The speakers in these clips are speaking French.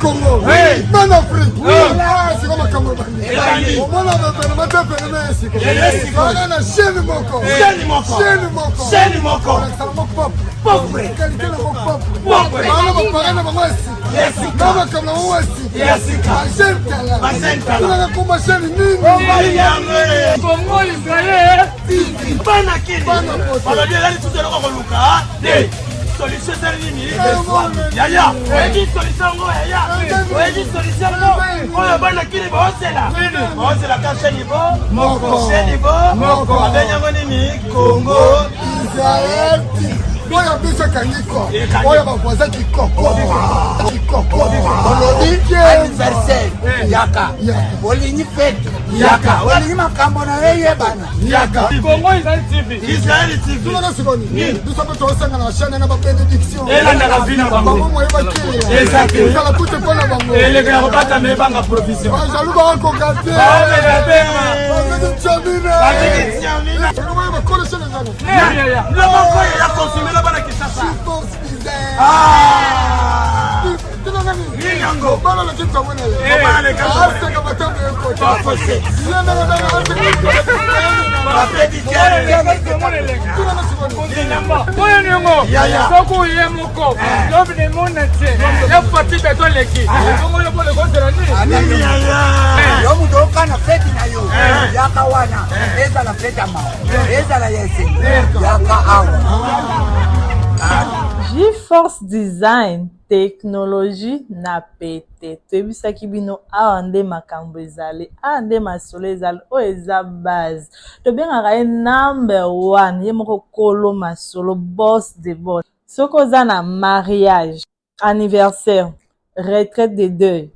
Congo. En Afrique. C'est comme un Cameroun. Au moins, on va faire le Mexique. On a la chaîne Moko. Chaîne Moko. Pauvre. Qualité de mon peuple. Pauvre. On va parler de mon West. Mama comme la West. Magenta. On a comme ma chaîne Nini. Congo Israël. Banakini. Alors, il y a tout de l'heure. Solution nini yaya oyebi solution ngo yaya oyebi solution ngo oyo bana kini baosela ka chenibo abenyango nini Congo Israël oyo biso kangiko oyo bakoza kikoko olobi anniversaire yaka olingi fete yaka olingi makambo na yeyebana yaka Congo Israël TV tulona sikoni biso po tosanga na chaîne na ba bénédiction elandaka vina bango moyeba kile ezala kute mpona bango eleka ya kobata mebanga provision bajalu bakoka te lomoko ya konsumela bana kisasa Yango, bana la kitu mwana bana le kasa aseka batambe ko tafose yenda na Oyo nyongo soko yemoko lobi ne monate ya fati beto leki kongo le bole kozela ni yo mudo kana fete na yo yaka wana eza la fete ma eza la yese yaka awa GeForce Design technologie na pete toyebisaki bino awa nde makambo ezali awa nde masolo ezali oyo eza base tobengaka ye number 1 ye moko kolo masolo boss de boss soki oza na mariage anniversaire retraite de deuil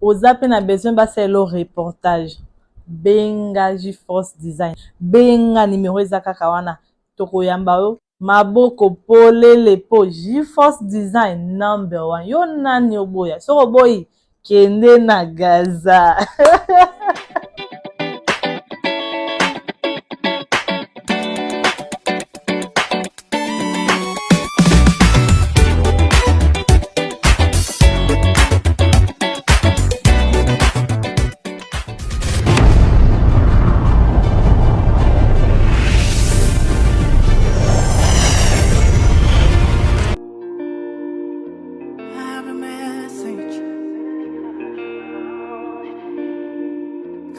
oza mpe na besoin basalelo reportage benga GeForce Design benga nimero eza kaka wana tokoyamba yo maboko polele po GeForce Design number 1 yo nani oboya soko boyi kende na Gaza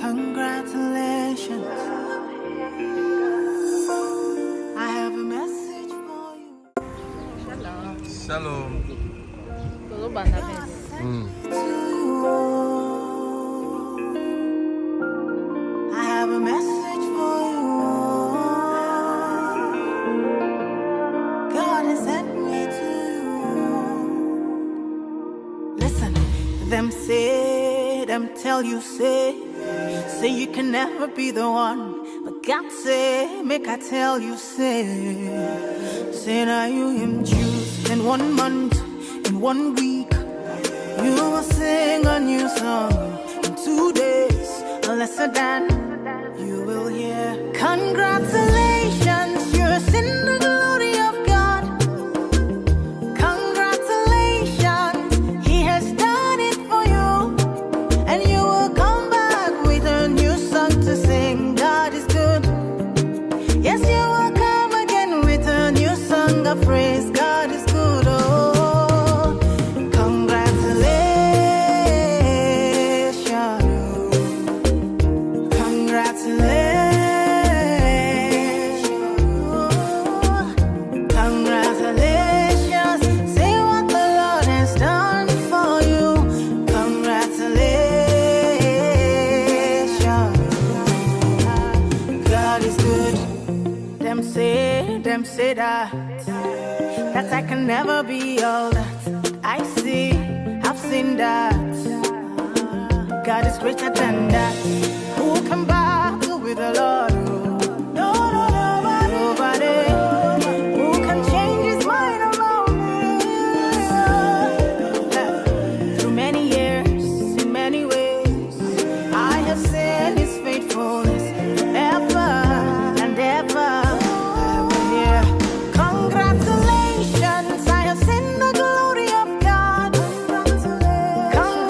Congratulations. I have a message for you. Shalom. I have a message for you. God has sent me to you. Listen, them say, them tell you say you can never be the one. But God say, make I tell you, say now you him choose in 1 month, in 1 week. You will sing a new song in 2 days, a lesser than you will hear. Congratulations, you're in the glory of God. Congratulations, He has done it for you, and you will come back with a new song to sing. God is good. Yes, you will come again with a new song of praise. God is good. Oh, congratulations. Congratulations. Congratulations. Say what the Lord has done for you. Congratulations. God is good. Them say that I can never be all that I see. I've seen that God is greater than that. Who can battle with the Lord? No, nobody. Who can change His mind about me? Through many years, in many ways, I have seen His faithfulness ever and ever. Yeah. Congratulations, I have seen the glory of God. Congratulations.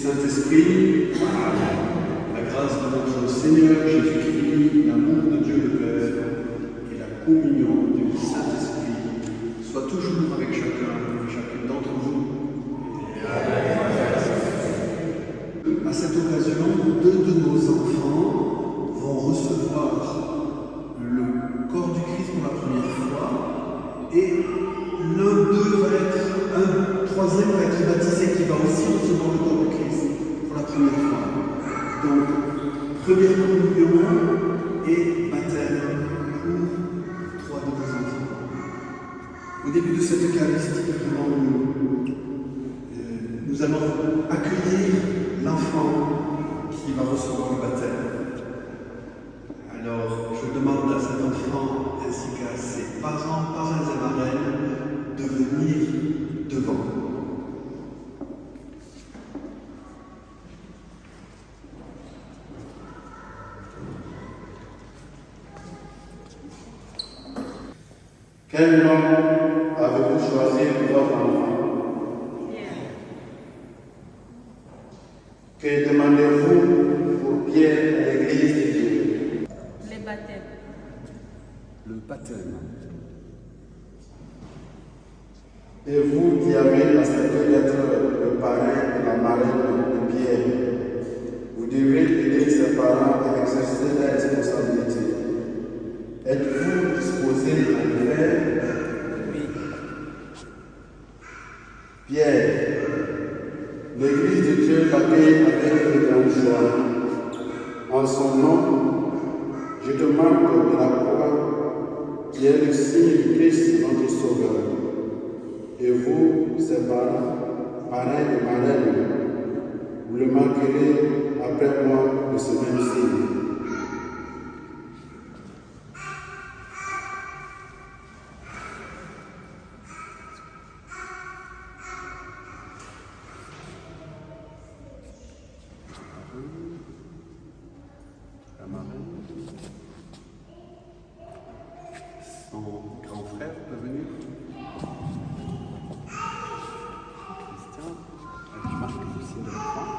Saint-Esprit, la grâce de notre Seigneur Jésus-Christ, l'amour de Dieu le Père et la communion du Saint-Esprit soit toujours avec chacun et chacune d'entre vous. À cette occasion, 2 de nos enfants vont recevoir le corps du Christ pour la première fois et l'un d'eux va être, un troisième va être baptisé qui va aussi recevoir le corps du Christ pour la première fois. Donc, première communion et baptême pour 3 de nos enfants. Au début de cette Eucharistie, vraiment, nous allons accueillir l'enfant qui va recevoir le baptême. Alors, je demande à cet enfant ainsi qu'à ses parents, parrains et marraines, de venir devant. Quel nom avez-vous choisi pour votre enfant? Que demandez-vous pour Pierre à l'église de Dieu? Le baptême. Le baptême. Et vous qui avez accepté d'être le parrain et la marraine de Pierre, vous devrez aider ses parents à exercer la responsabilité. Êtes-vous disposé à le faire? Oui. Pierre, l'Église de Dieu t'accueille avec une grande joie. En son nom, je te marque de la croix qui est le signe du Christ, notre Sauveur. Et vous, ses parents, parrains et marraines, vous le marquerez après moi de ce même signe. La marraine. Son grand frère peut venir. Christian, tu marques le signe de la croix.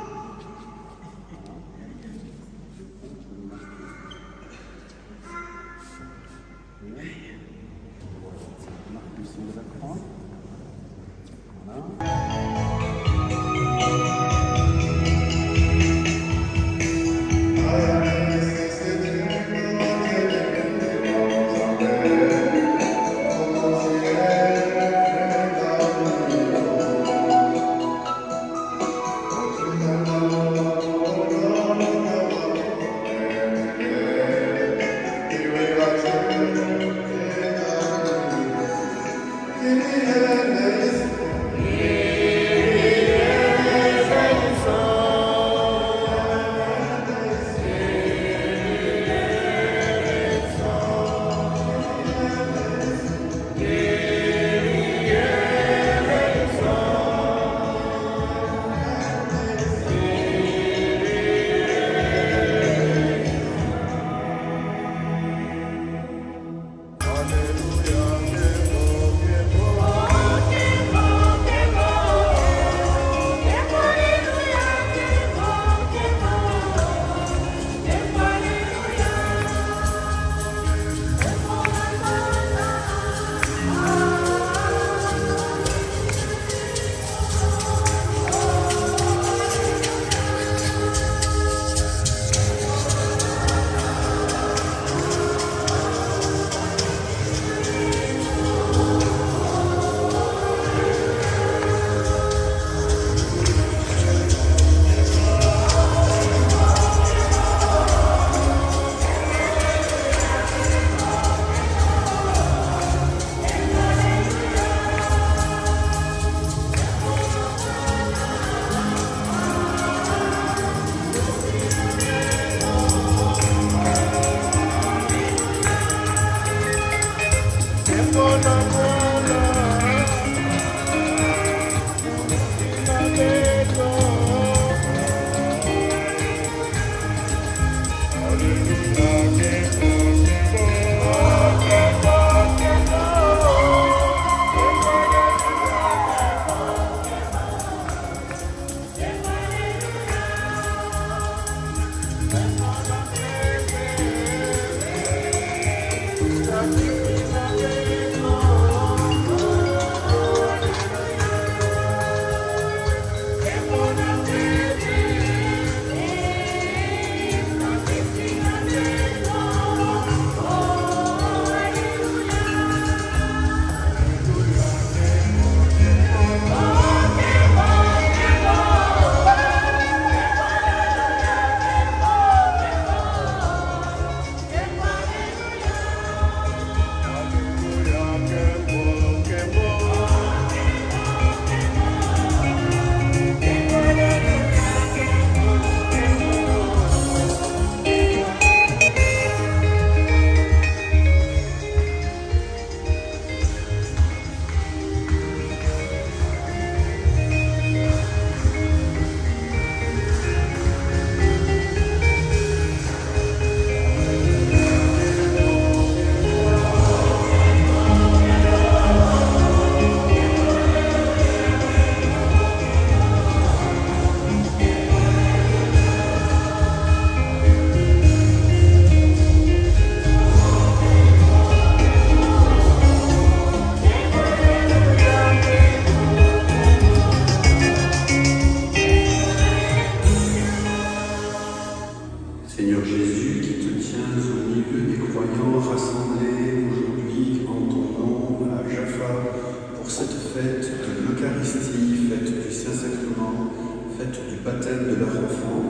baptême de leur enfant.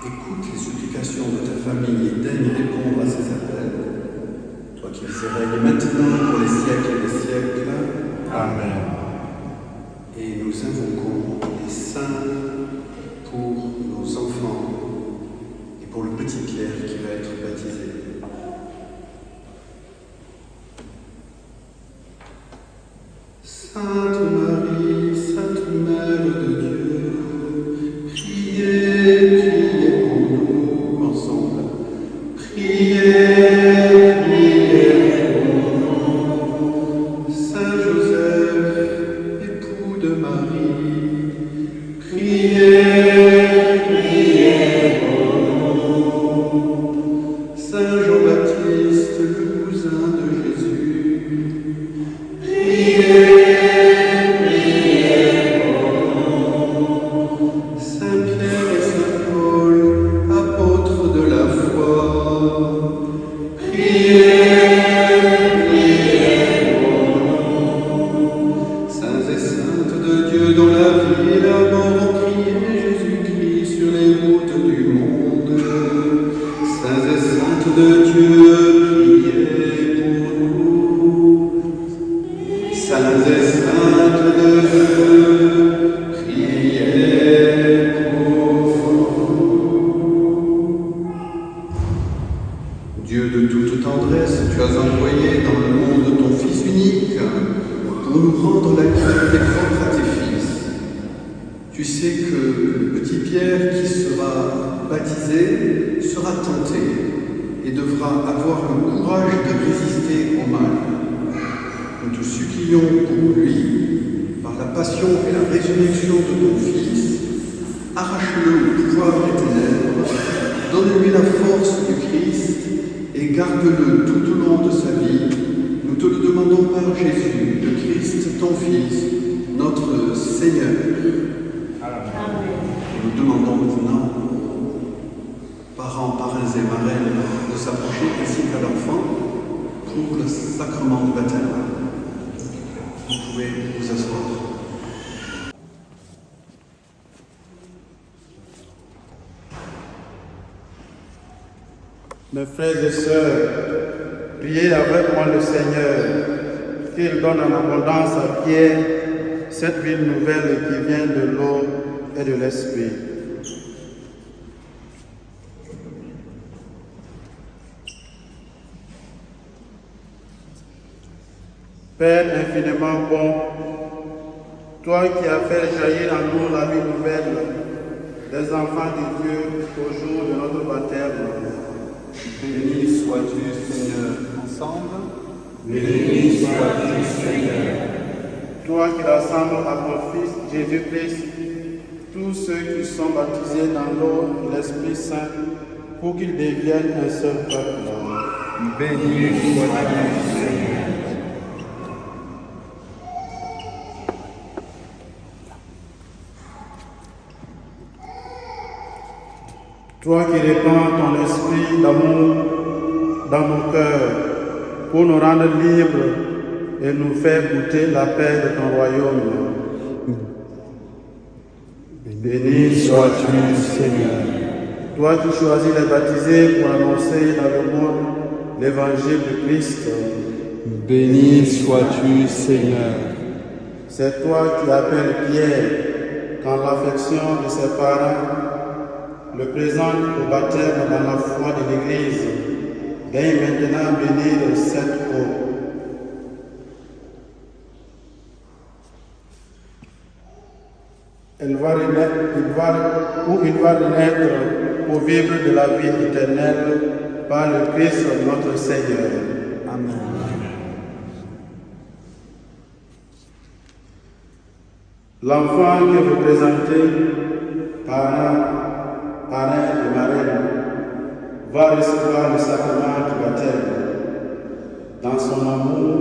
Écoute les supplications de ta famille et daigne répondre à ces appels. Toi qui vis et règnes maintenant pour les siècles des siècles. Amen. Et nous invoquons les saints pour nos enfants et pour le petit Pierre qui va être baptisé. Sainte Marie, Sainte Mère de Dieu, priez, priez pour nous ensemble. Priez, priez pour nous. Saint Joseph, époux de Marie, priez, priez pour nous. Saint Jean-Baptiste, le cousin de Jésus, priez. Dieu de toute tendresse, tu as envoyé dans le monde ton Fils unique pour nous rendre la liberté propre à tes fils. Tu sais que le petit Pierre qui sera baptisé sera tenté et devra avoir le courage de résister au mal. Nous te supplions pour lui, par la passion et la résurrection de ton Fils, arrache-le au pouvoir des ténèbres, donne-lui la force du Christ et garde-le tout au long de sa vie. Nous te le demandons par Jésus, le Christ, ton Fils, notre Seigneur. Amen. Nous demandons maintenant aux parents, parrains et marraines de s'approcher ainsi qu'à l'enfant pour le sacrement du baptême. Vous pouvez vous asseoir. Mes frères et sœurs, priez avec moi le Seigneur, qu'il donne en abondance à Pierre cette vie nouvelle qui vient de l'eau et de l'esprit. Père infiniment bon, toi qui as fait jaillir en nous la vie nouvelle des enfants de Dieu au jour de notre baptême, béni sois-tu, Seigneur, ensemble. Béni sois-tu, Seigneur. Toi qui rassembles à ton Fils Jésus-Christ tous ceux qui sont baptisés dans l'eau de l'Esprit Saint pour qu'ils deviennent un seul peuple. Béni sois-tu, Seigneur. Toi qui répands ton esprit d'amour dans nos cœurs pour nous rendre libres et nous faire goûter la paix de ton royaume. Béni sois-tu, Seigneur. Toi qui choisis les baptisés pour annoncer dans le monde l'évangile de Christ. Béni sois-tu, Seigneur. C'est toi qui appelles Pierre quand l'affection de ses parents le présente au baptême dans la foi de l'Église. Daigne maintenant bénir cette eau. Il va renaître pour vivre de la vie éternelle par le Christ notre Seigneur. Amen. L'enfant que vous présentez, parrain et marraine, va recevoir le sacrement du baptême. Dans son amour,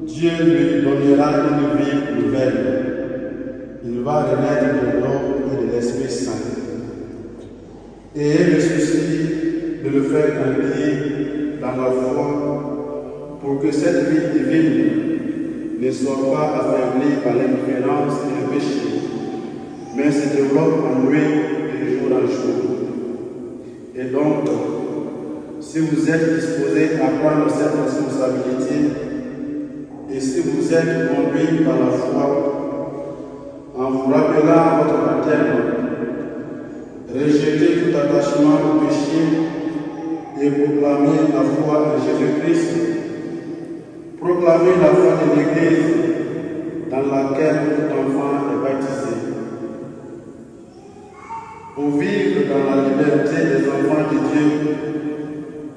Dieu lui donnera une vie nouvelle. Il va renaître de l'eau et de l'Esprit Saint. Et le souci de le faire grandir dans la foi pour que cette vie divine ne soit pas affaiblie par l'indifférence et le péché, mais se développe en lui de jour en jour. Et donc, si vous êtes disposé à prendre cette responsabilité, et si vous êtes conduit par la foi, en vous rappelant votre baptême, rejetez tout attachement au péché et proclamez la foi en Jésus-Christ. Proclamez la foi de l'Église dans laquelle tout enfant est baptisé. Pour vivre dans la liberté des enfants de Dieu,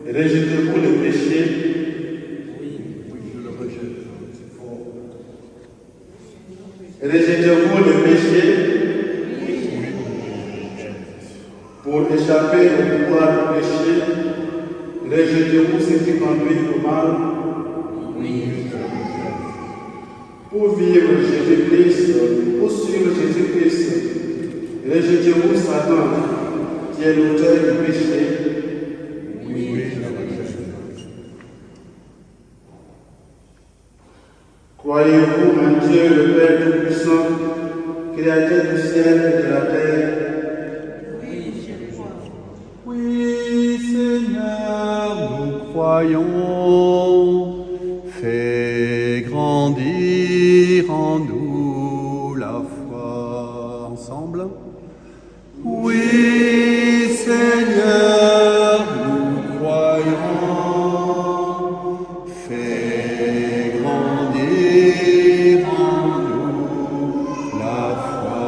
rejetez-vous le péché. Rejetez-vous le péché pour échapper au pouvoir du péché. Rejetez-vous ce qui conduit au mal. Pour vivre Jésus-Christ, pour suivre Jésus-Christ, rejetez-vous Satan qui est l'auteur du péché. Croyez-vous en Dieu le Père Tout-Puissant, Créateur du ciel et de la terre? Oui, Seigneur, nous croyons. Fais grandir en nous la foi. Ensemble. Oui, Seigneur, nous croyons. Fais grandir en nous la foi.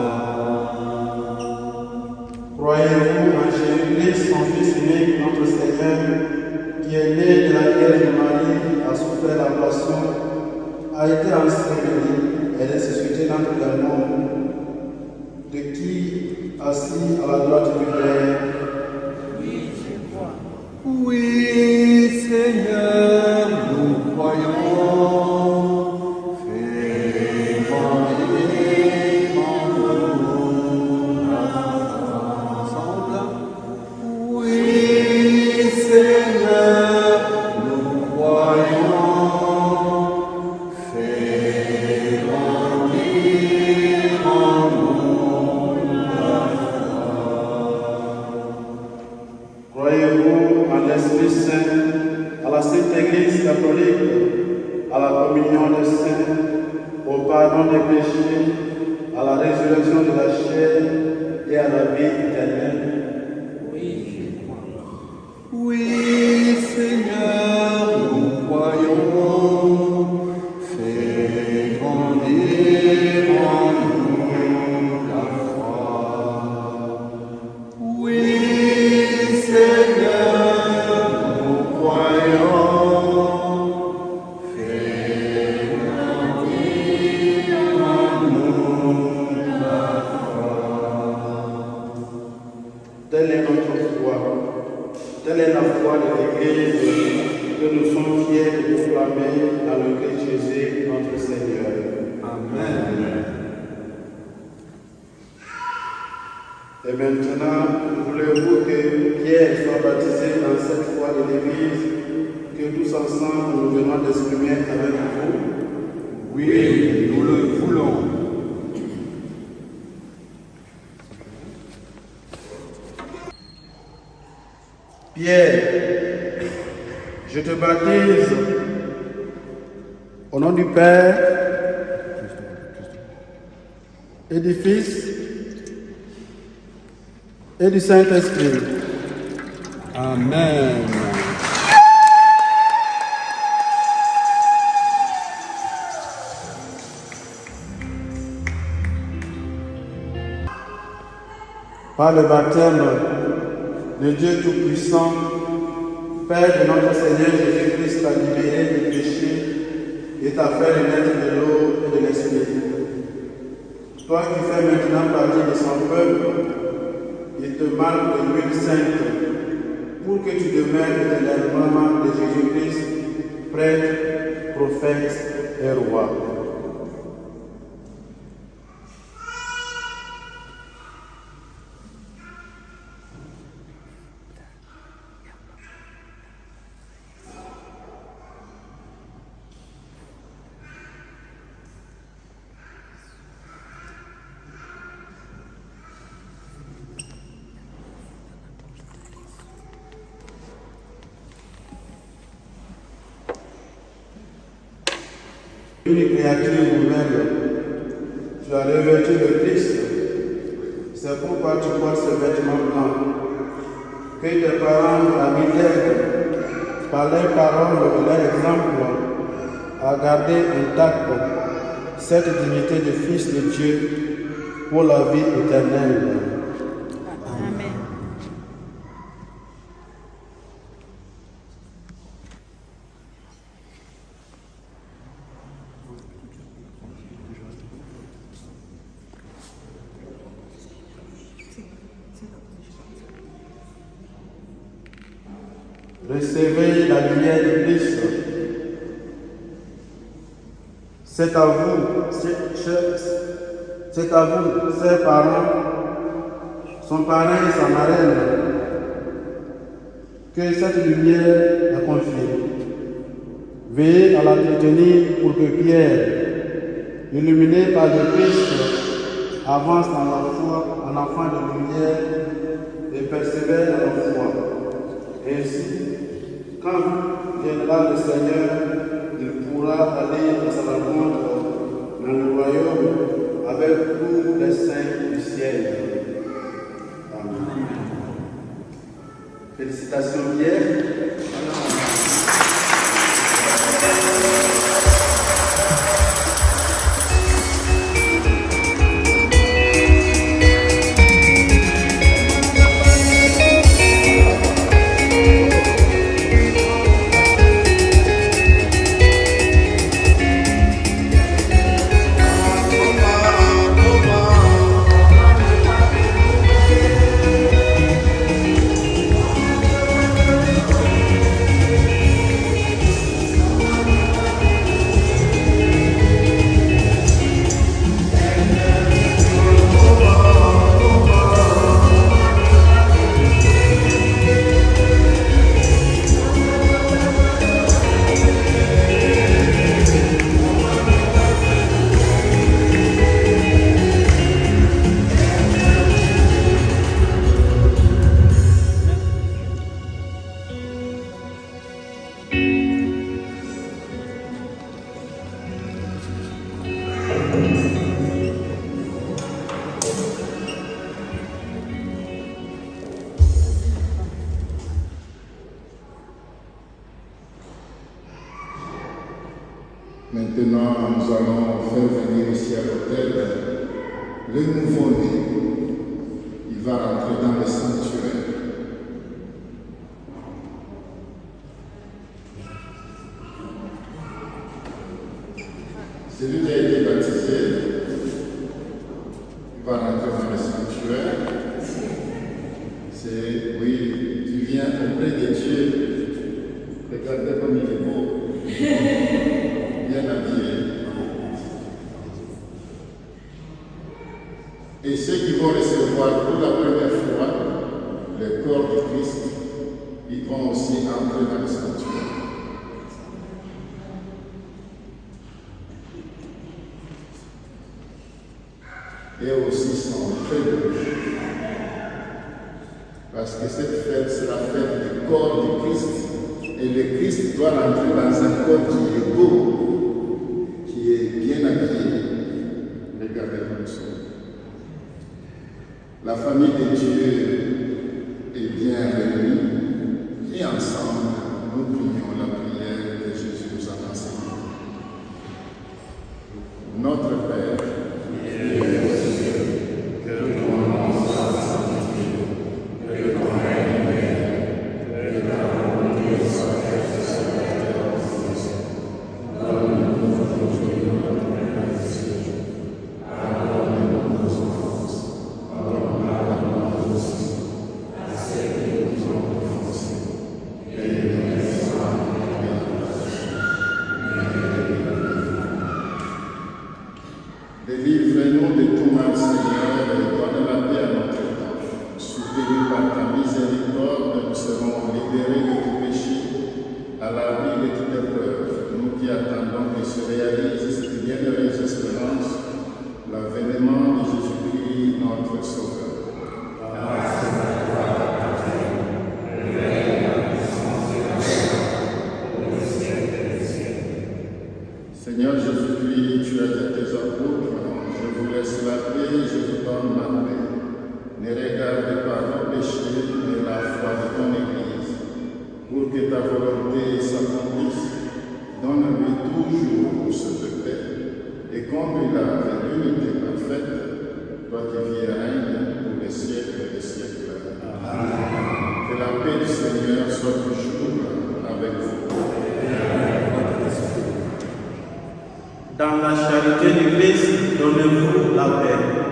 Croyez-vous en Jésus-Christ, son Fils unique, notre Seigneur, qui est né de la Vierge Marie, a souffert la passion, a été enseveli et ressuscité d'entre les morts, de qui, assis à la droite du Père, oui, Seigneur, nous croyons. Fais grandir en nous la foi. Ensemble. Oui, Seigneur, nous croyons. Fais grandir en nous la foi. croyez-vous en l'Esprit Saint, à la Sainte Église catholique, à la communion des saints, au pardon des péchés, à la résurrection de la chair et à la vie éternelle? Oui, Seigneur, nous croyons. Fais grandir en nous la foi. Oui, Seigneur, nous croyons. Fais grandir en nous la foi. Telle est notre foi. Telle est la foi de l'Église que nous sommes fiers de proclamer dans le Christ Jésus, notre Seigneur. Amen. Et maintenant, voulez-vous que Pierre soit baptisé dans cette foi de l'Église que tous ensemble nous venons d'exprimer avec vous? Oui, nous le voulons. Pierre, je te baptise au nom du Père et du Fils et du Saint-Esprit. Amen. Par le baptême de Dieu Tout-Puissant, Père de notre Seigneur Jésus-Christ, t'a libéré du péché et t'a fait renaître de l'eau et de l'Esprit. Toi qui fais maintenant partie de son peuple, il te marque de l'huile sainte pour que tu demeures éternellement de Jésus-Christ, prêtre, prophète et roi. une créature nouvelle. Tu as revêtu le Christ. C'est pourquoi tu portes ce vêtement blanc. Que tes parents habitèrent par leurs paroles et leur exemple à garder intacte cette dignité de Fils de Dieu pour la vie éternelle. Amen. Recevez la lumière de Christ. C'est à vous, ses parents, son parrain et sa marraine, que cette lumière est confiée. Veillez à la détenir pour que Pierre, illuminé par le Christ, avance dans la foi en enfant de lumière et persévère dans la foi. Ainsi, quand viendra le Seigneur, il pourra aller à sa rencontre dans le royaume avec tous les saints du ciel. Amen. Félicitations Pierre. Maintenant, nous allons faire venir ici à l'hôtel le nouveau-né. Il va rentrer dans le sanctuaire. Celui qui a été baptisé, il va rentrer dans le sanctuaire. C'est, oui, tu viens auprès de Dieu. Regardez comme il est beau. Bien habillé. Et ceux qui vont recevoir pour la première fois le corps de Christ, ils vont aussi entrer dans le sanctuaire. Et aussi sont très heureux. Parce que cette fête, c'est la fête du corps du Christ. Et le Christ doit rentrer dans un corps qui est beau, qui est bien habillé. Regardez comme ça. La famille de Dieu est bien réunie et ensemble, nous prions la prière que Jésus nous a enseignée. Notre Père, dit, je vous donne ma paix. Ne regarde pas nos péchés, mais la foi de ton Église. Pour que ta volonté s'accomplisse, donne-lui toujours cette paix. Et conduis-la vers l'unité parfaite, toi qui vis et règnes pour les siècles des siècles. Amen. Que la paix du Seigneur soit toujours avec vous. Dans la charité du Christ, donnez-vous la paix.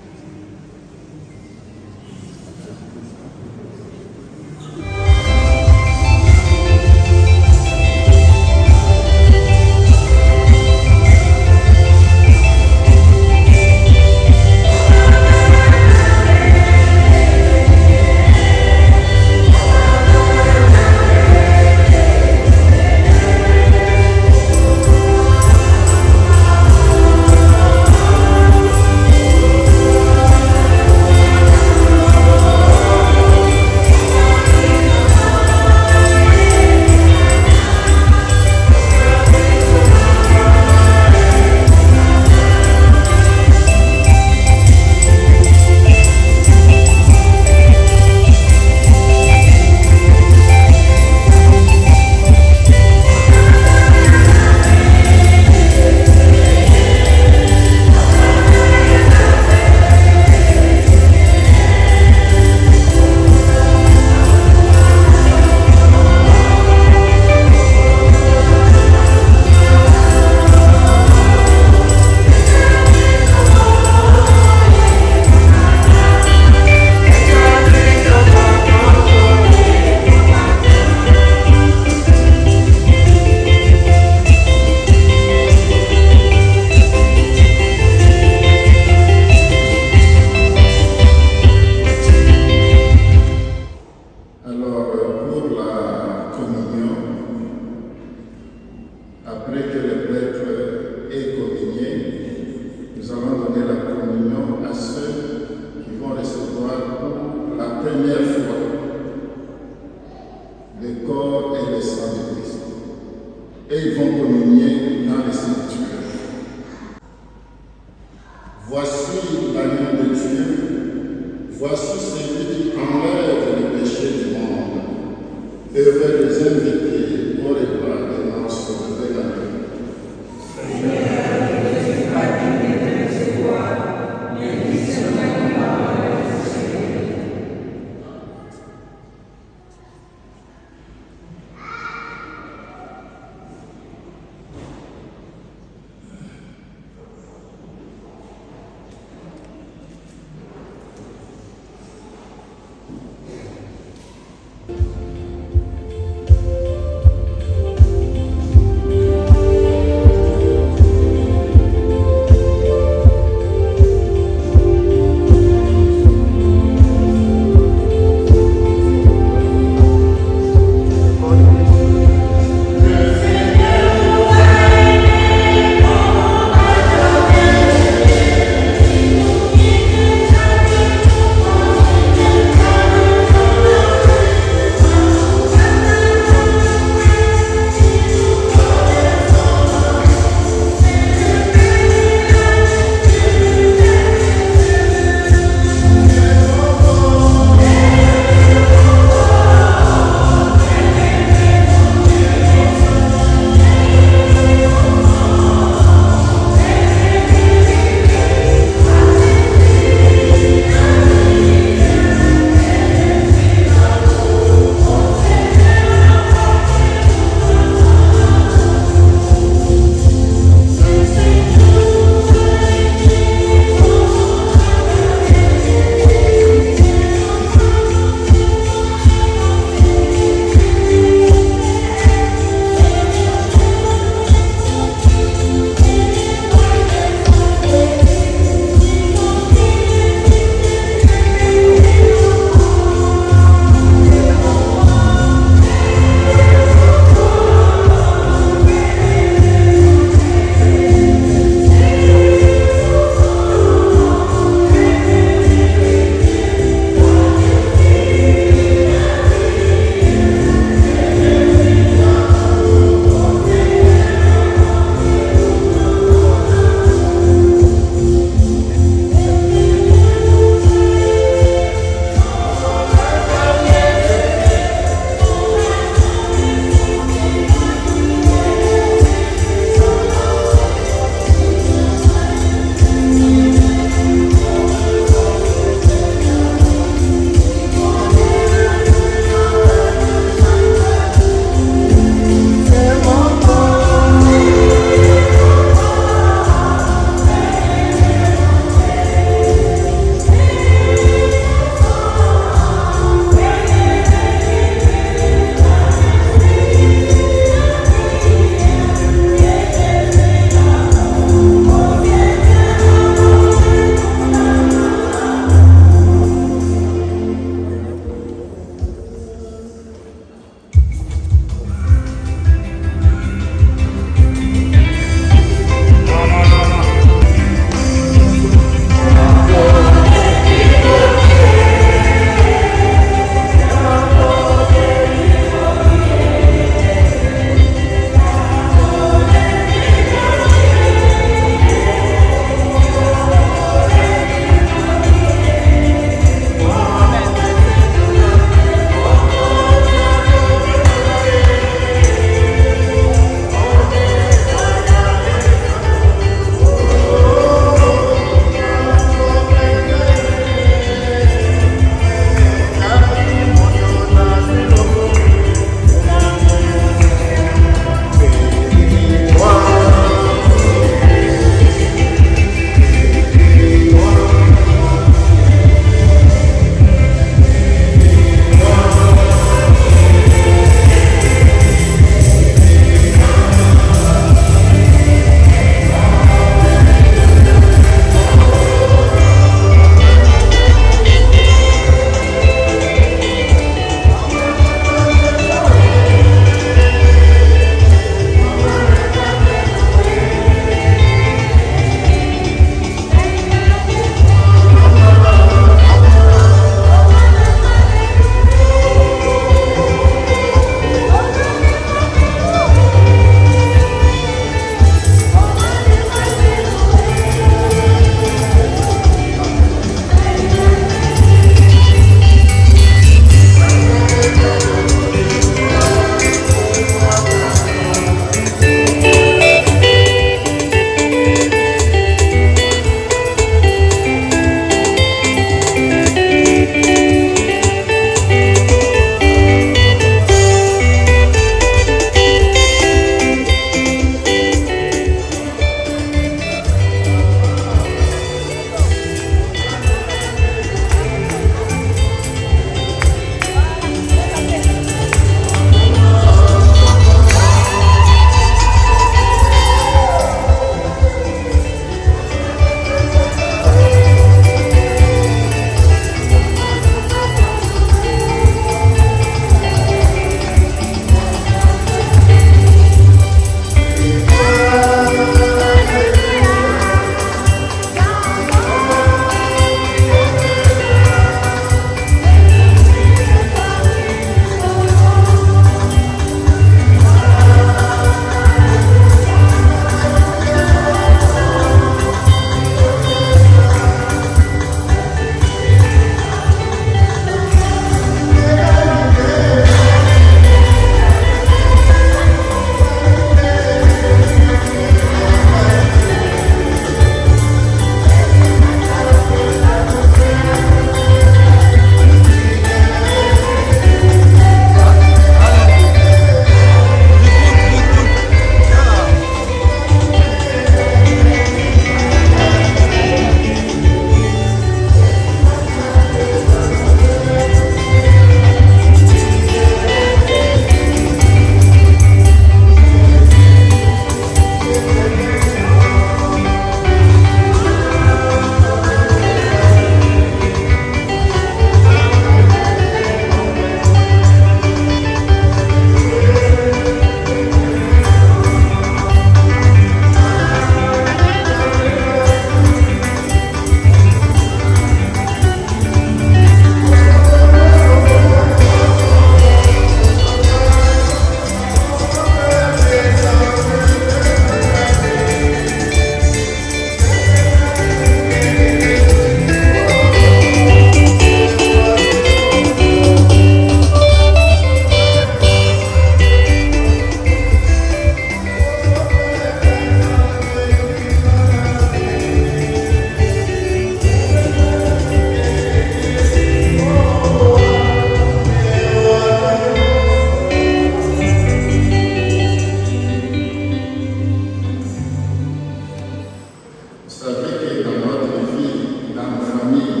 savez que dans notre vie, dans nos familles,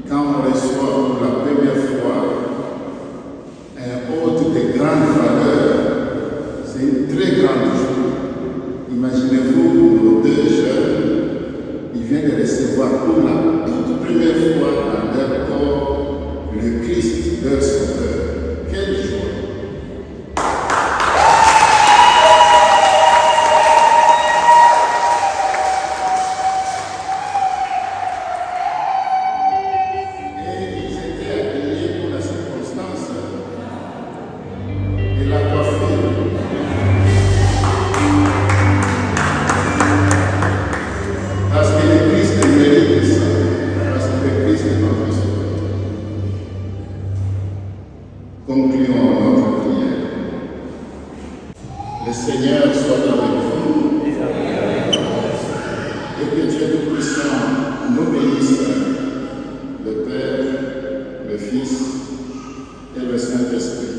quand on reçoit pour la première fois un hôte de grande valeur, c'est une très grande joie. Imaginez-vous, nos deux jeunes, ils viennent de recevoir pour la toute première fois dans leur corps le Christ, leur Sauveur. Quelle joie! Concluons notre prière. Le Seigneur soit avec vous et que Dieu Tout-Puissant nous bénisse, le Père, le Fils et le Saint-Esprit.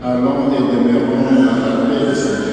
Allons et demeurons dans la paix du Seigneur.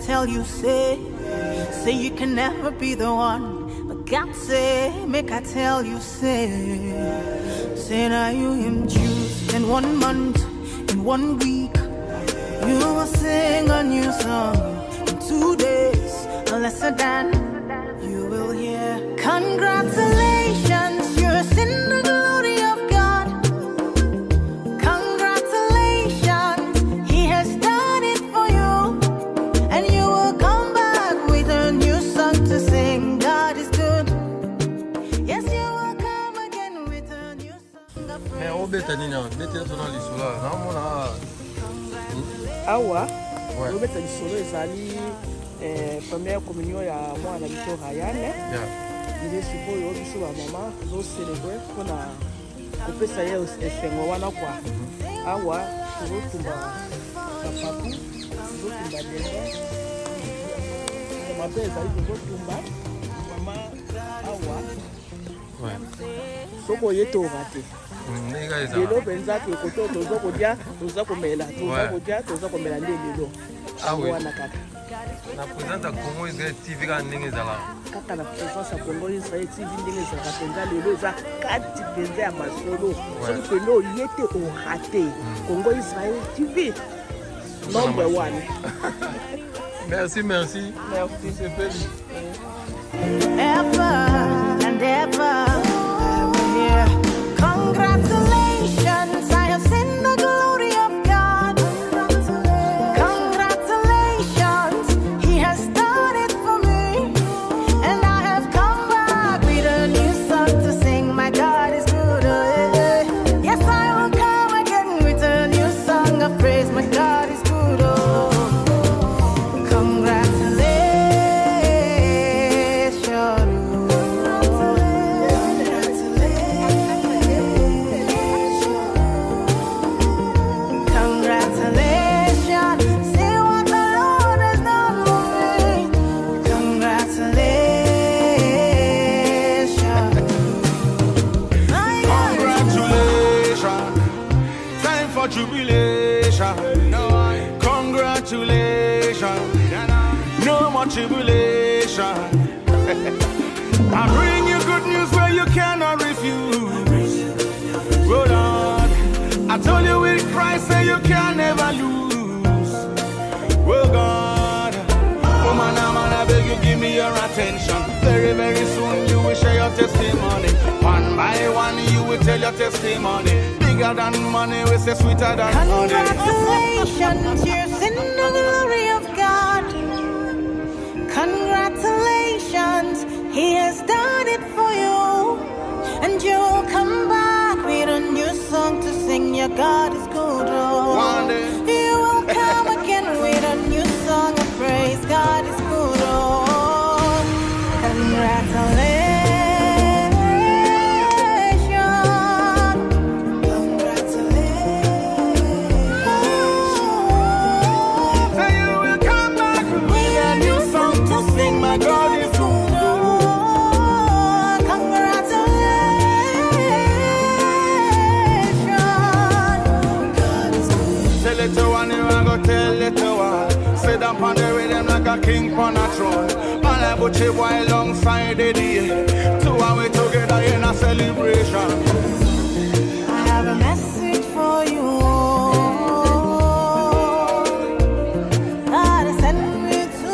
Tell you say you can never be the one, but God say make I tell you say now you him choose in 1 month, in 1 week you will sing a new song. In 2 days, lesser than you will hear. Congratulations, you're in the glory of God. Congratulations, He has done it for you. And you will come back with a new song to sing. God is good. Yes, you will come again with a new song of praise. Awa, obeta lisolo ezali première communion ya mwana bito Rayane. Ile sikoyo biso ba mama zo célébrer pona kopesa ye esengo wana kwa. Awa tozotumba papapu, tozotumba lelo. Mabe ezali tozotumba mama awa. Ouais. Soko yeto rate. Lelo benza ke koto tozo kodia, tozo komela, tozo komela lelo. Ah oui. Wana kaka. Na présence ya Congo Israël TV ka ndenge ezala. Kaka na présence ya Congo Israël TV ndenge ezala penza lelo eza kati penza ya masolo. Soki peno yete o rate. Congo Israël TV. Number 1. Merci. Merci. C'est feliz. Ever and ever, here. Congratulations, I have seen the glory of God. Congratulations, He has done it for me. tribulation. I bring you good news where you cannot refuse. Oh Lord, I told you with Christ that you can never lose. Oh God, oh man, I beg you give me your attention. Very, very soon you will share your testimony. One by one you will tell your testimony. Bigger than money, we say sweeter than honey. Congratulations, you've seen the glory of God. Congratulations, He has done it for you. And you'll come back with a new song to sing. Your God is good, oh. One day you will come again with a new song of praise. God is good, oh. Congratulations. On the rhythm like a king on a throne. And I put you alongside the day. Two and we together in a celebration. I have a message for you. God has sent me to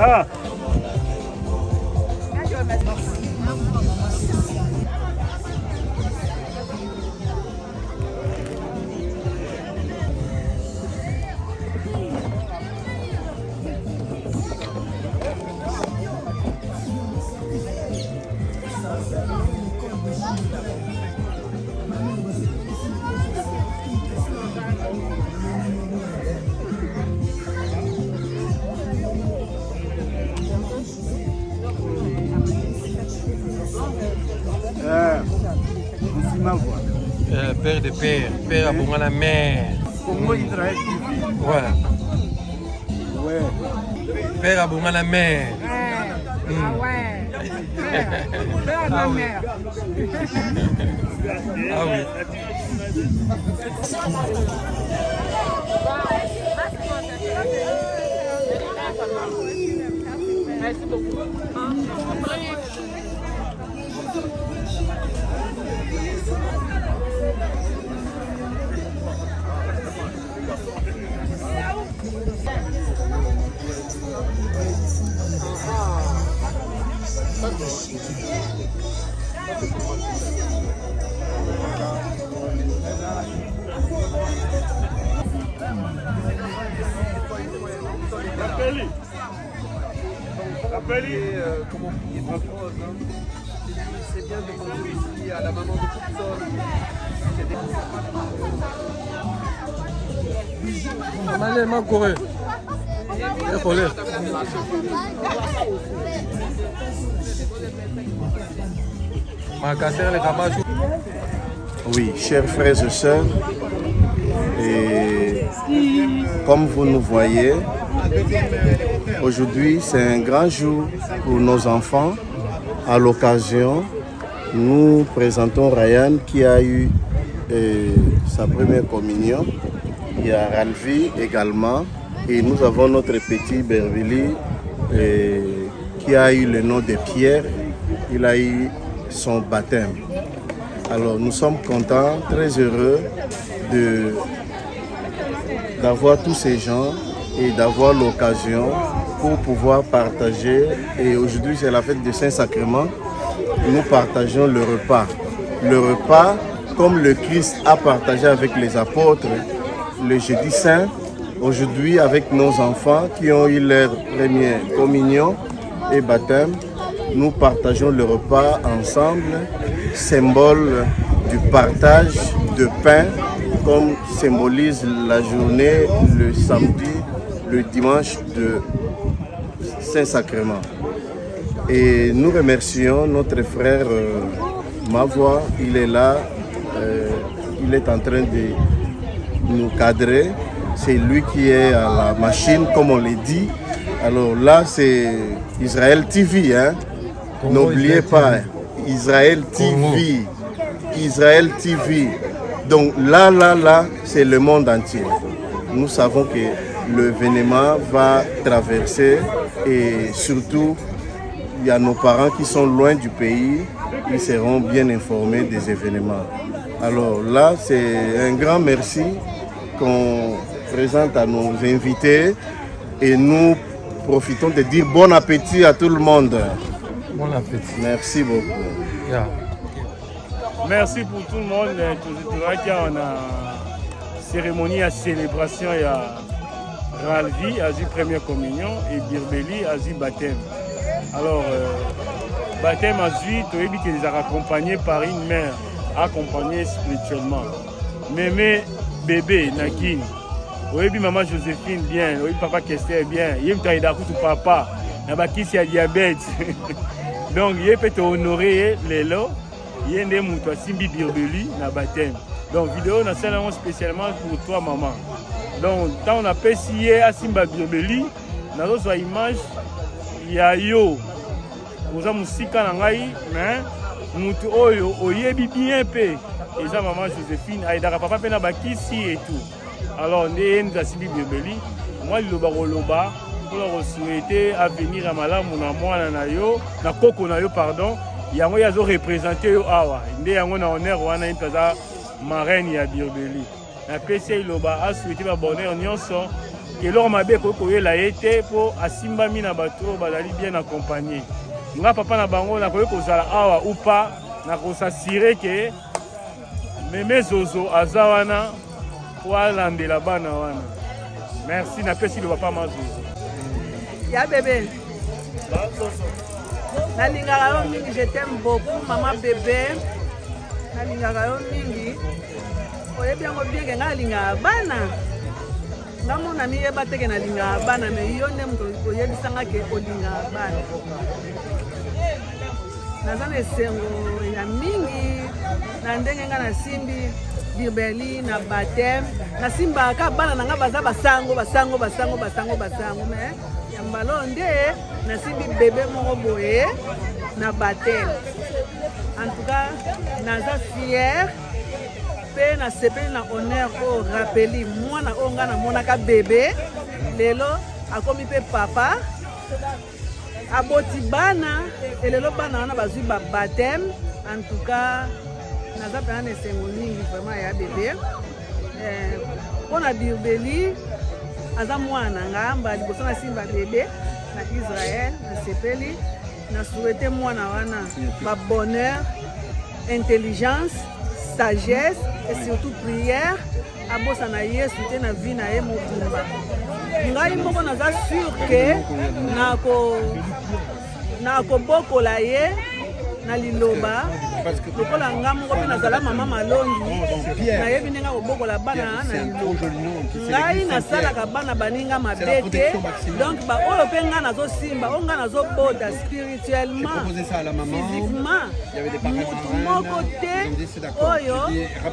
Ah. Père de père, père à bon à la mère. Congo Israël TV. Voilà. Ouais. Père à bon à la mère. Ah ouais. Père à la mère. Ah oui. Merci beaucoup. Comment prier pour cause, c'est bien de demander ici à la maman de Coupson. Malé, ma Corée. Oui, chers frères et sœurs, et comme vous nous voyez, aujourd'hui c'est un grand jour pour nos enfants. À l'occasion, nous présentons Ryan qui a eu sa première communion. Il y a Ralvi également. Et nous avons notre petit Bervili qui a eu le nom de Pierre. Il a eu son baptême. Alors nous sommes contents, très heureux d'avoir tous ces gens et d'avoir l'occasion pour pouvoir partager. Et aujourd'hui c'est la fête du Saint-Sacrement. Nous partageons le repas. Le repas comme le Christ a partagé avec les apôtres le jeudi saint. Aujourd'hui avec nos enfants qui ont eu leur première communion et baptême. nous partageons le repas ensemble, symbole du partage de pain, comme symbolise la journée, le samedi, le dimanche de Saint-Sacrement. Et nous remercions notre frère Mavoie, il est là, il est en train de nous cadrer. C'est lui qui est à la machine, comme on l'a dit. Alors là, c'est Israël TV, hein? N'oubliez pas, Israël TV. Israël TV. Donc là, c'est le monde entier. Nous savons que l'événement va traverser et surtout, il y a nos parents qui sont loin du pays, ils seront bien informés des événements. Alors là, c'est un grand merci qu'on présente à nos invités et nous profitons de dire bon appétit à tout le monde. Bon appétit. Merci beaucoup. Yeah. Merci pour tout le monde. On a cérémonie à célébration et à Ralvi, à première communion et Birbeli, à baptême. Alors, baptême à tu as vu qu'ils sont accompagnés par une mère, accompagnée spirituellement. Mémé, bébé, Nakin. Oui, maman Joséphine bien, oui, papa Kester bien. Il y a papa, il y a diabète. Donc, il peut honorer les lots. Il y a des moutons Simbi Birbeli na baptême. Donc, vidéo, on a ça spécialement pour toi, maman. Donc, quand on a payé à Simba Birbeli, dans notre image, il y a yo. Vous avez musique en anglais, mais moutou oyo, oyebi bien peu. Et ça, maman Joséphine, aïdara papa pena bakisi et tout. Alors, on est dans Simbi Birbeli. Moi, le baroloba, pour leur souhaiter à venir à Malam, mon yo, na koko na yo, pardon. Il y a moyen de représenter awa. Il y a un honneur wana intaza marraine ya Birbeli. La PC Loba a souhaité ma bonheur nyonso que l'or mabe ko la été pour asimba mina bato bazali bien accompagné. Nga papa na bango na ko kozala awa ou pas na ko s'assurer que meme zozo azawana pour landela bana wana. Merci na PC Loba pas ma zozo. Ya bébé. Nalingaka yo mingi, je t'aime beaucoup, maman bébé. Nalingaka yo mingi. Oyebi yango bienge nga nalingaka bana. Nga mona miyeba teke nalingaka bana, me yo nde moto oyebisanga ke olingaka bana. Naza na esengo ya mingi na ndenge nga nasimbi Birbeli na baptême. Nasimbaka bana na nga baza basango. Me yambalo nde nasimbi bébé moko boye na baptême. En tout cas, naza fière pe na sepeli na honneur ko rappeli mwana onga na monaka bébé lelo akomi pe papa aboti bana elelo bana wana bazwi ba baptême. En tout cas, naza pe na esengo mingi vraiment ya bébé. Pona Birbeli aza mwana ngamba liboso na simba bébé na Israël na sepeli na souhaité mwana wana ba bonheur, intelligence, sagesse et surtout prière abosa na Yesu te na vie na ye mobimba. Ngai moko naza sûr que nako bokola ye na liloba lokola nga moko mpe nazala mama malongi nayebi ndenge kobokola bana na liloba. Ngai nasalaka bana baninga mabe te, donc baoyo mpe nga nazosimba oyo nga nazobota spirituellement, physiquement, mutu moko te oyo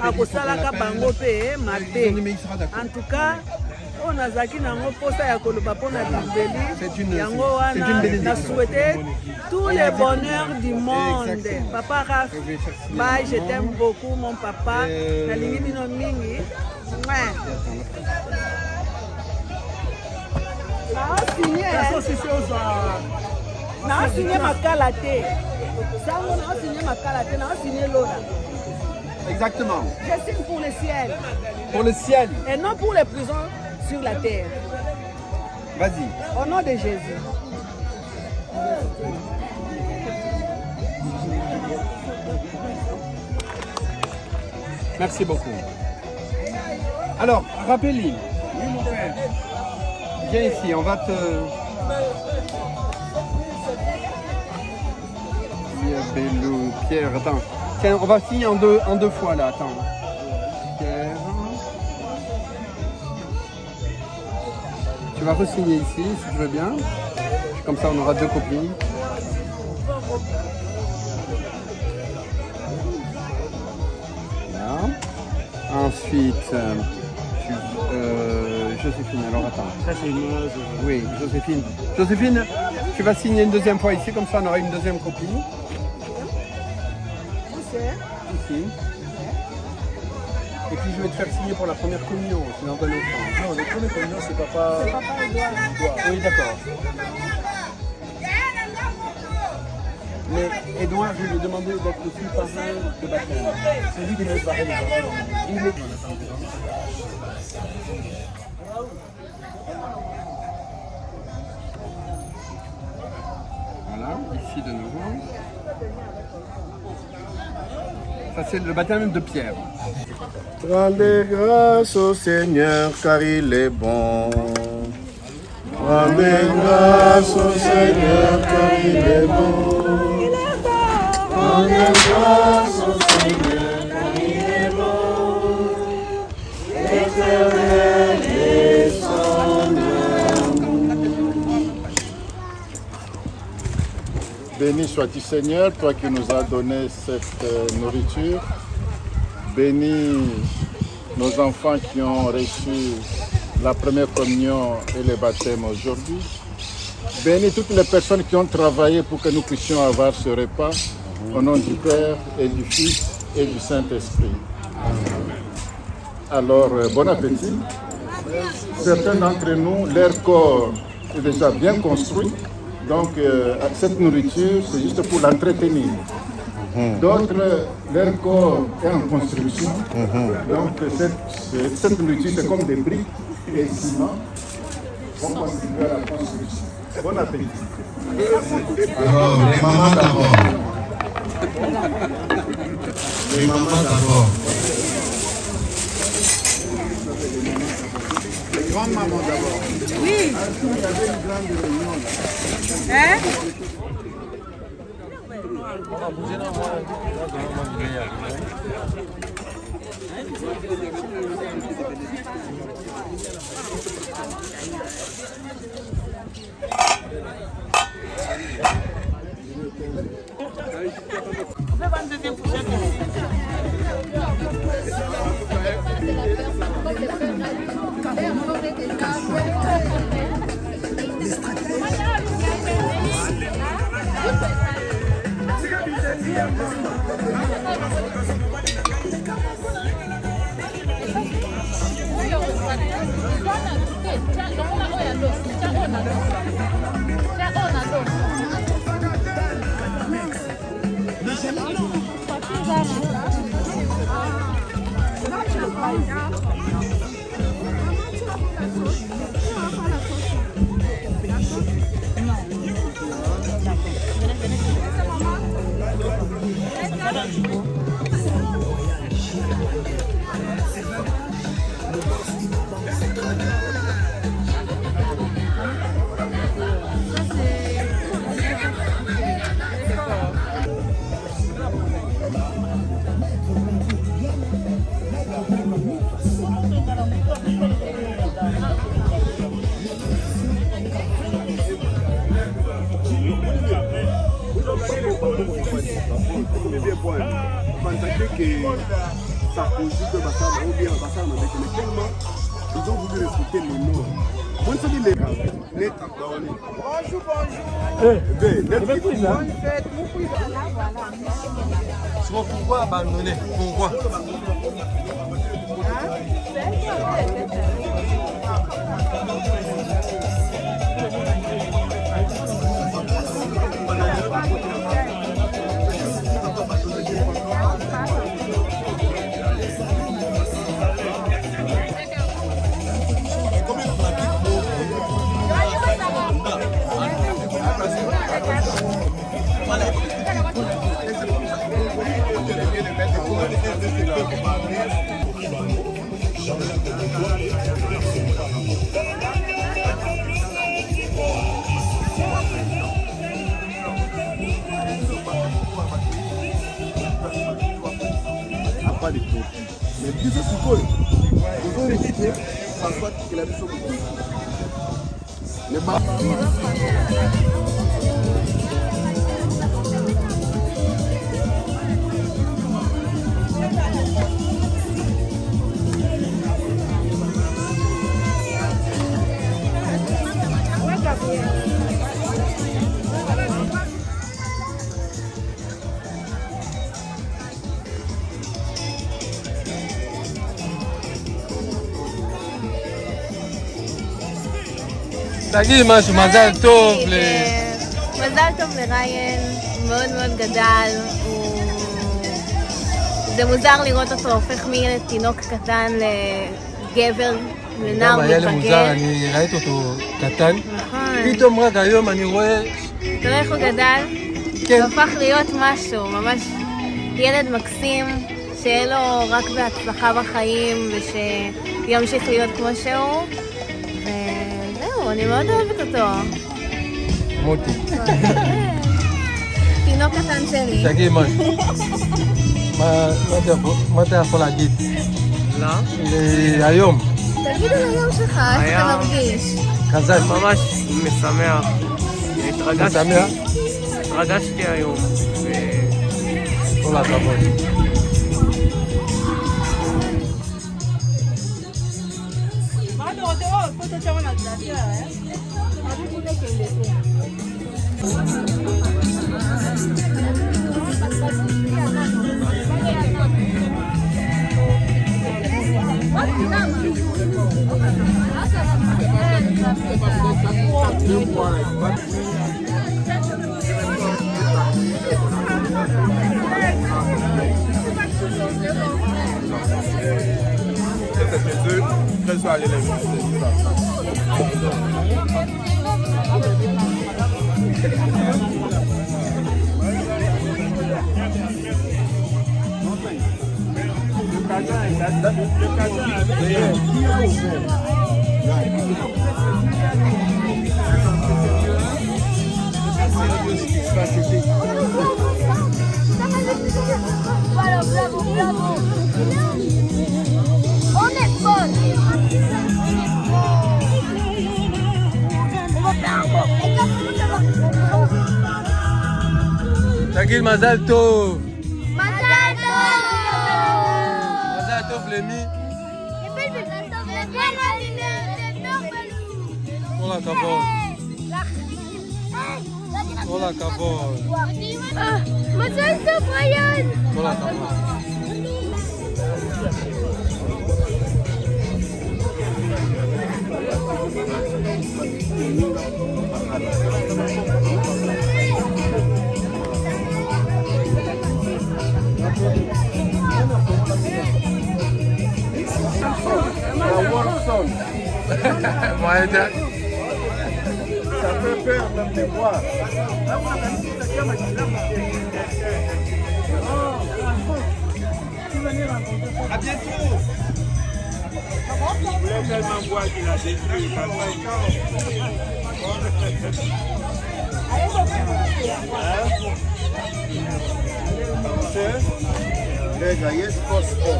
akosalaka bango mpe mabe. En tout cas, on a zaki nango posa ya koloba pona Birbeli yango wana na souhaiter tous les bonheurs du monde. Papa Raf, bye, je t'aime beaucoup mon papa. Nalingi bino mingi. Na signé makala te. Sango na signé makala te, na signé lona. Exactement. Je signe pour le ciel. Pour le ciel. Et non pour les prisons sur la terre. Vas-y. Au nom de Jésus. Merci beaucoup. Alors, rappelez-lui. Oui, mon père. Viens ici, on va te... Pierre, attends. Tiens, on va signer en deux fois là, attends. Pierre. Tu vas re-signer ici, si tu veux bien. Comme ça, on aura 2 copies. Là. Ensuite, Joséphine, alors attends. Ça, c'est moi. Oui, Joséphine. Joséphine, tu vas signer une deuxième fois ici, comme ça, on aura une deuxième copie. Ici. Et puis je vais te faire signer pour la première communion, c'est dans un autre sens. Non, la première communion, c'est papa. C'est papa Edouard. Oui, d'accord. Mais Edouard, je lui ai demandé d'être aussi parrain de baptême. C'est lui qui nous paraît les enfants. Il est... Voilà, ici de nouveau. Ça, c'est le baptême de Pierre. Rendez grâce au Seigneur car il est bon. Rendez grâce au Seigneur car il est bon. Rendez grâce au Seigneur car il est bon. L'Éternel est son amour. Béni sois-tu Seigneur, toi qui nous as donné cette nourriture. Bénis nos enfants qui ont reçu la première communion et le baptême aujourd'hui. Bénis toutes les personnes qui ont travaillé pour que nous puissions avoir ce repas. Au nom du Père et du Fils et du Saint-Esprit. Alors, bon appétit. Certains d'entre nous, leur corps est déjà bien construit. Donc, cette nourriture, c'est juste pour l'entretenir. D'autres, leur corps est en construction. Donc, cette nourriture, c'est comme des briques et ciment vont contribuer à la construction. Bon appétit. Alors, les mamans d'abord. Les mamans d'abord. Les grandes mamans d'abord. Oui. Il y avait une grande réunion là. Hein? Ils ont voulu respecter les normes. Bonjour, Sinon, pourquoi abandonner? Pourquoi? pas de tortue. Mais biso sikoyo. Vous éviter parfois que la biso beaucoup. Les תגיד משהו, מזל טוב מזל טוב לריין, מאוד מאוד גדל. זה מוזר לראות אותו הופך מילד תינוק קטן לגבר, לנער מתבגר. היה לי מוזר, אני ראיתי אותו קטן. נכון. פתאום רק היום אני רואה... תראה איך הוא גדל? כן. הוא הפך להיות משהו, ממש ילד מקסים, שיהיה לו רק בהצלחה בחיים ושימשיך להיות כמו שהוא. וזהו, אני מאוד אוהבת אותו. מוטי. תינוק קטן שלי. תגיד משהו. מה אתה יכול להגיד? לא? להיום. תגיד על היום שלך, איך אתה מרגיש? חזק. ממש משמח. התרגשתי היום. כל הכבוד. מה אתה רוצה עוד? פה אתה שם על הצעתי, Bravo, bravo. On est fort. תגיד מזל טוב. מזל טוב. מזל טוב למי? כל הכבוד. כל הכבוד. מזל טוב ריין. כל הכבוד. Ça fait peur même de voir. À bientôt. Il voulait tellement voir qu'il a détruit. Lega, jest posto.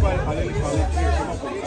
pas aller parler directement comme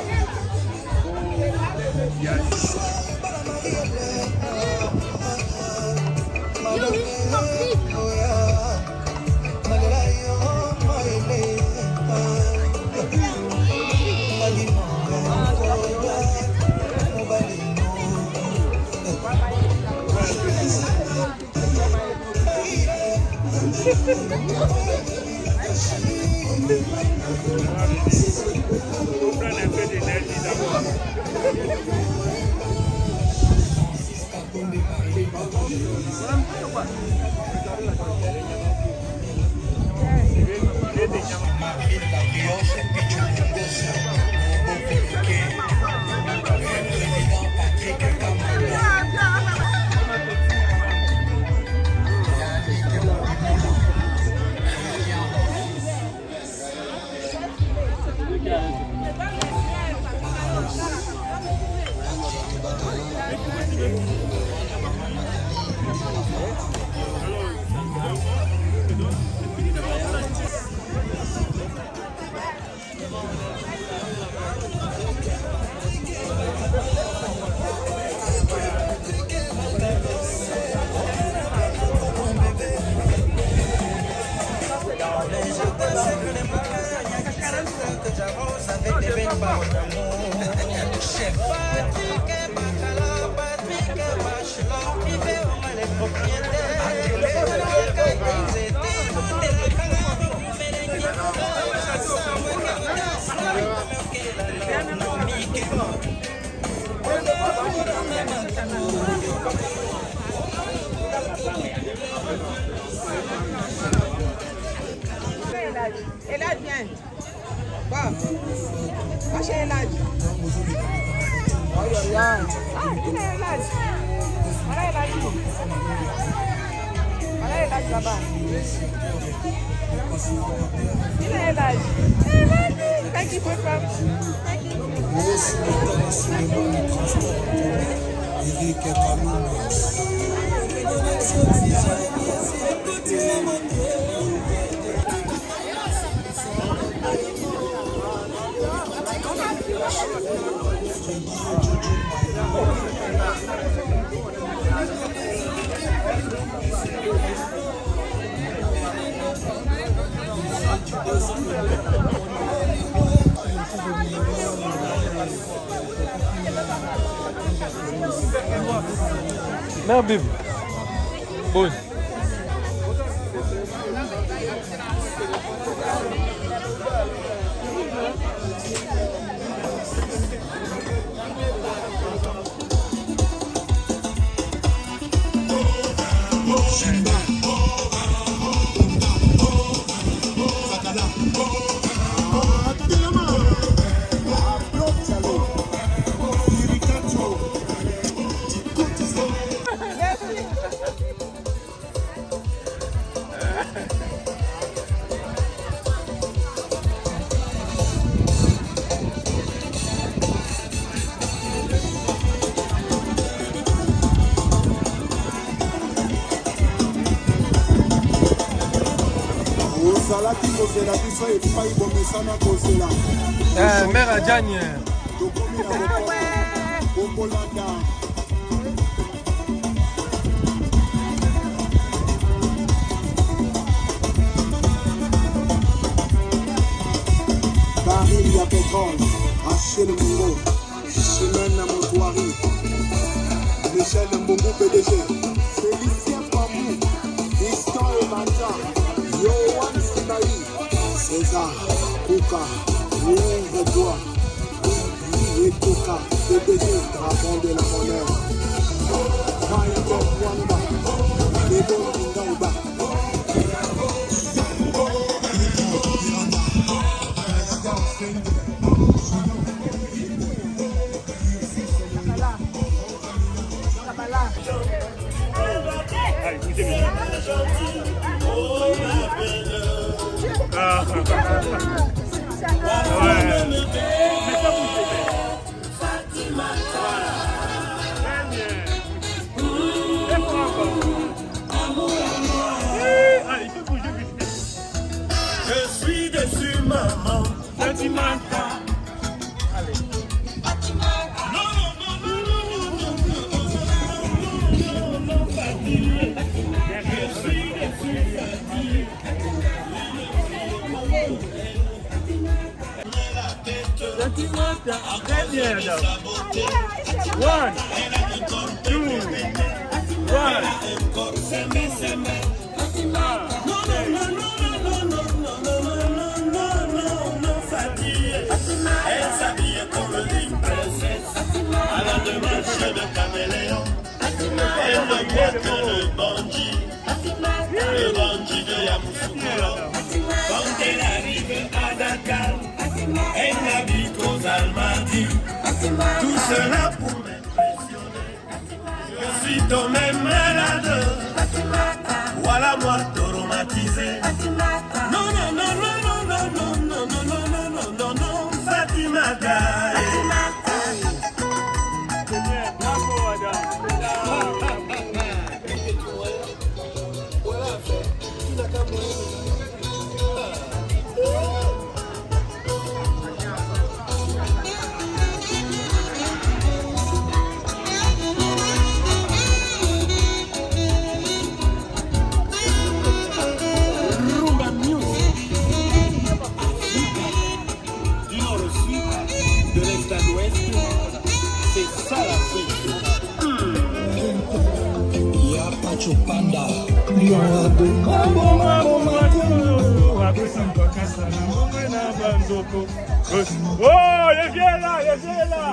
Elad, viens. Bon. Va chez Elad. Aïe, aïe, aïe. Ah, il est Elad. Voilà Elad. Voilà Elad là-bas. Il est Elad. Thank you, my friend. Thank you. Mère Bible. Bon. Mère Adjani. Baril ya pétrole, Achille Mbongo, Chimène Motoari, Michel Mbongo PDG, Félicien Pamou, Fiston Ebanta, Yohan Sibaï, César, Kouka, Ouvre-toi, et Kouka, PDG, dragon de la monnaie, Michael Wanda, Lebo Ndauba. Je suis déçu, maman. Fatima. Très bien, madame. 1, 2, 1. Elle s'habille comme une princesse à la démarche de caméléon. Elle ne voit que le bandit de Yamoussoukro. Quand elle arrive à Dakar, elle n'habite qu'aux Almadies. Tout cela pour m'impressionner. Je suis tombé malade. Voilà moi traumatisé. Non, non, non, non, non, non, non, non, non, non, non, non, non, Fatima Gaye. Chupanda oh, il vient là, il vient là.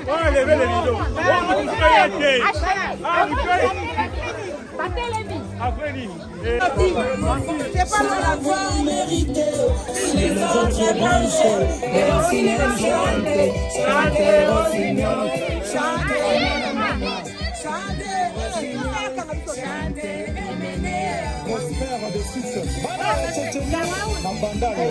Enlevez les rideaux. C'est pas l'avoir mérité. Les autres branches, et aussi les chanter, chanter Rossignol, chanter Prospère de 6. Mambandalo.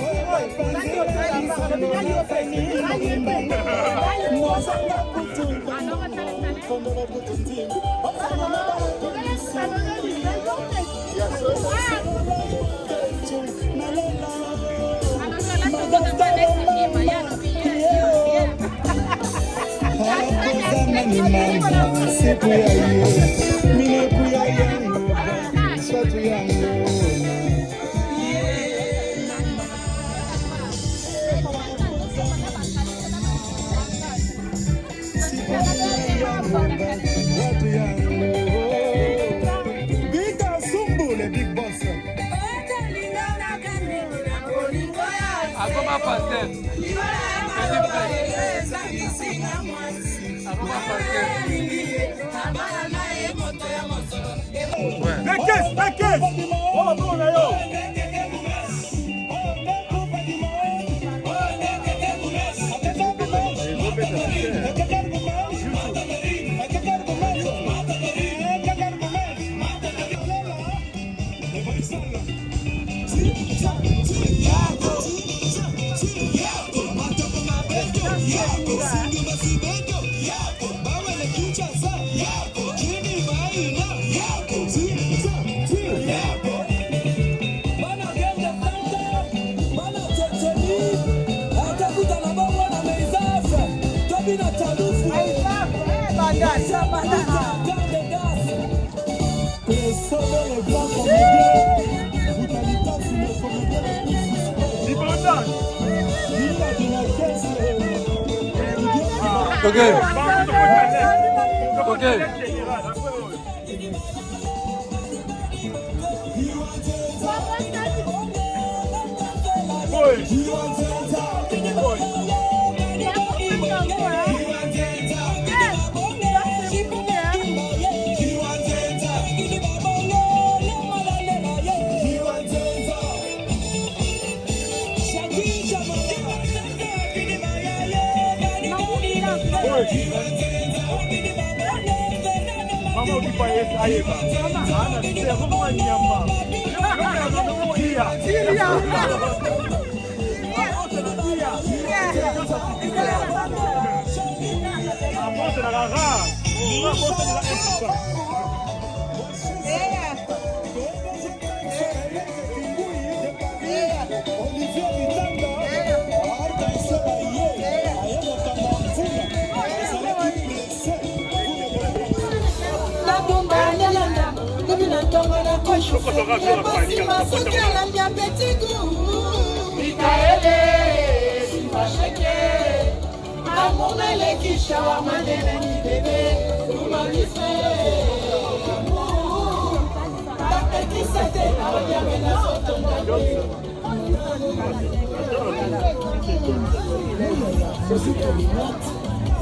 Ok. Ok. Mama ukipa ayeba. Ana sio kama nyama.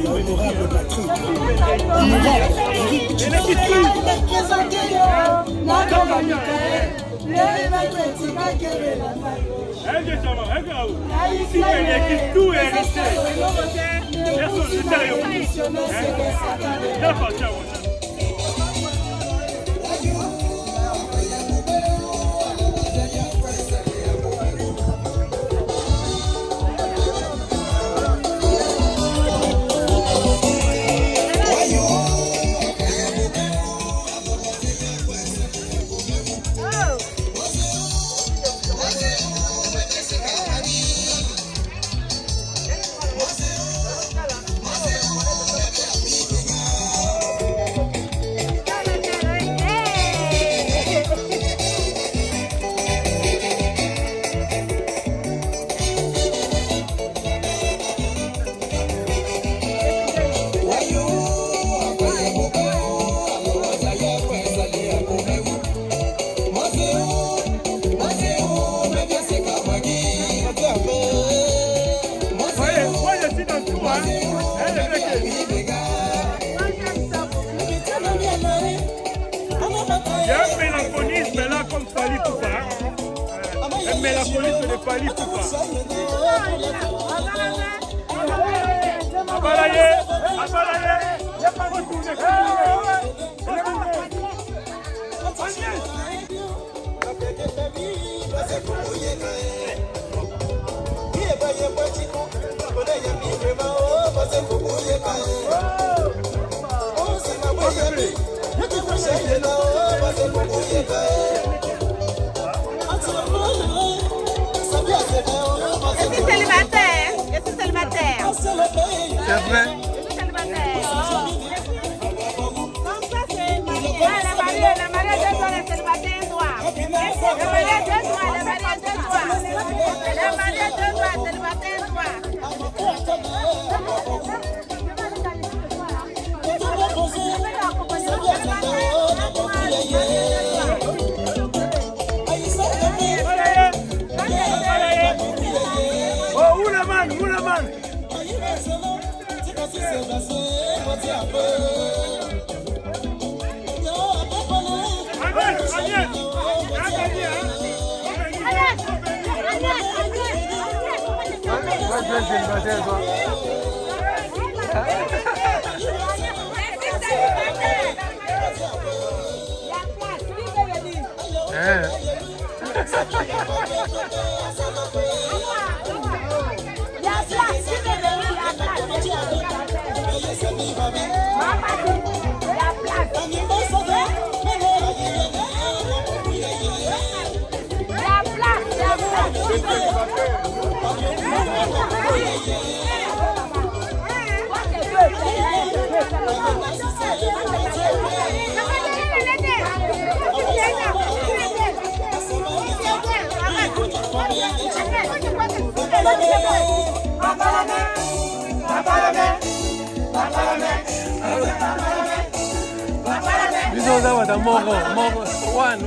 L'honorable Patrick. Mais la police ne pas libre ou pas. Abalaye, il n'y a pas retourné. C'est vrai. One.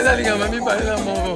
ezalinga mami bale na moko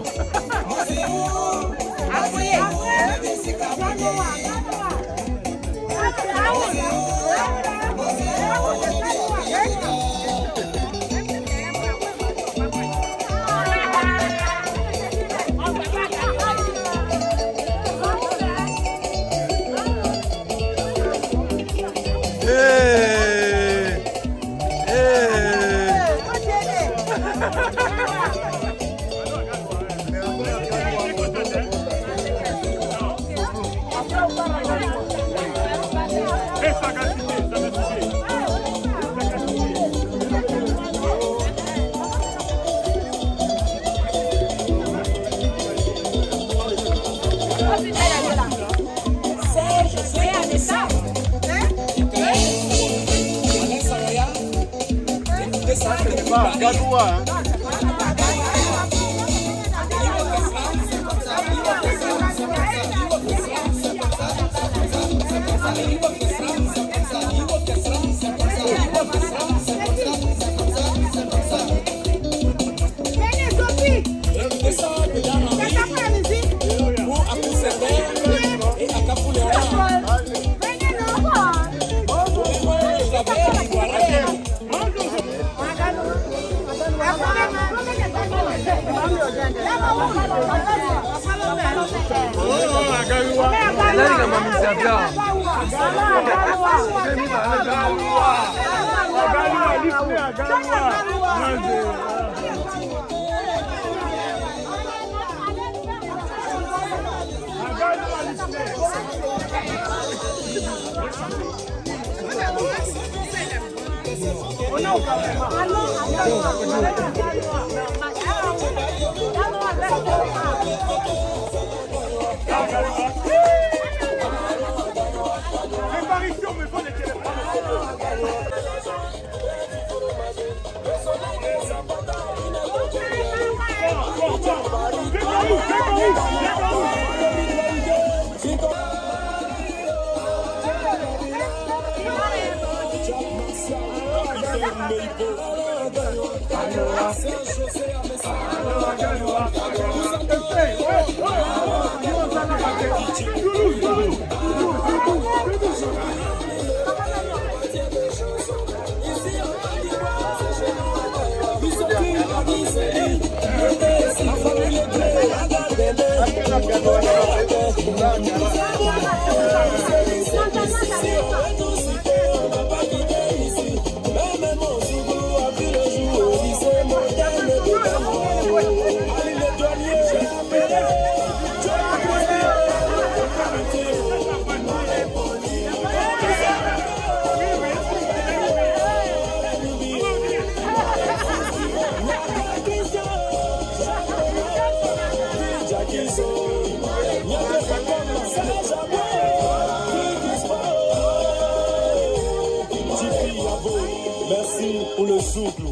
Merci pour le souffle.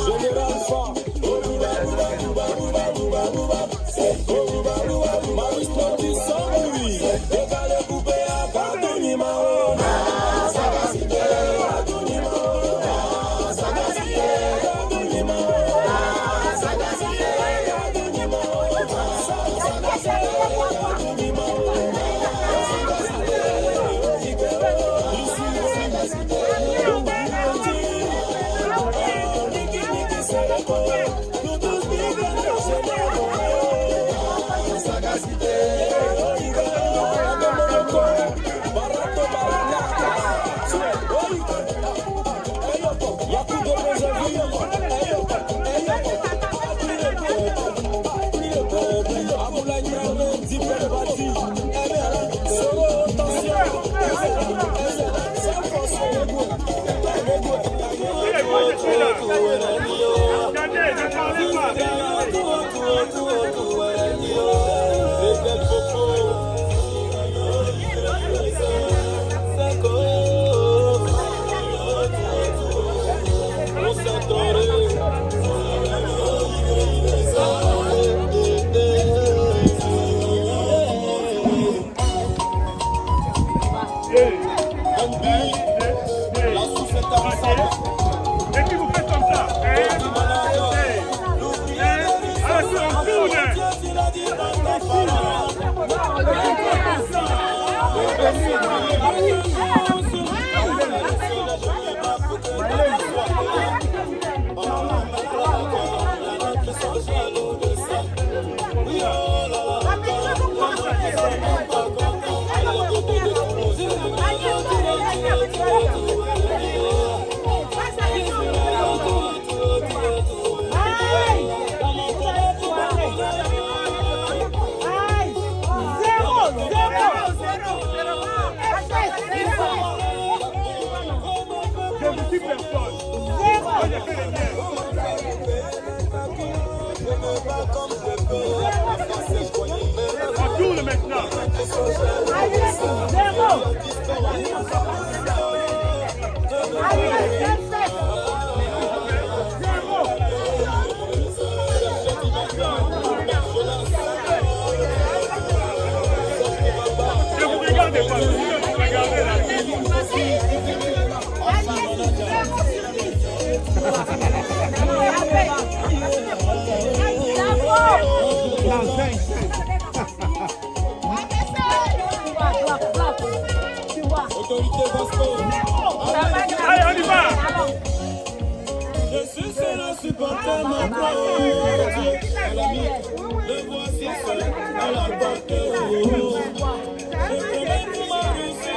Général Fa. Marie-Claude du Saint-Louis. Décalé coupé à Cardouni Mao. On tourne maintenant. Ne vous regardez pas, vous regardez là. Allez, on y va. Je suis seul à supporter ma gloire. Le voici seul à la porte. Je promets pour ma réussite. Je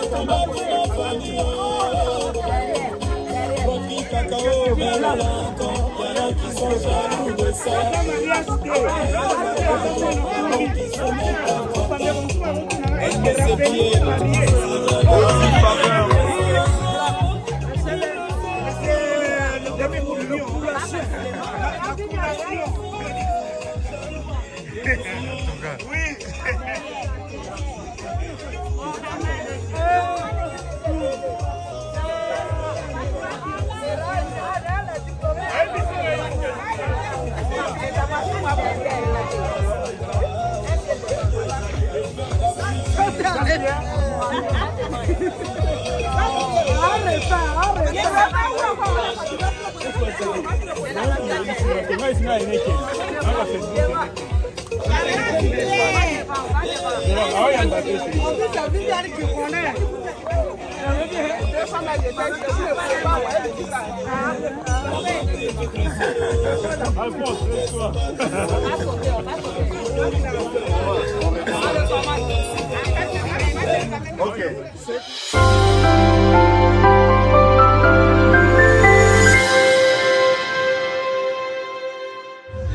promets pour ma famille. Votre cacao vers la lente. Il y en a qui sont jaloux de ça. Est-ce que c'est bien?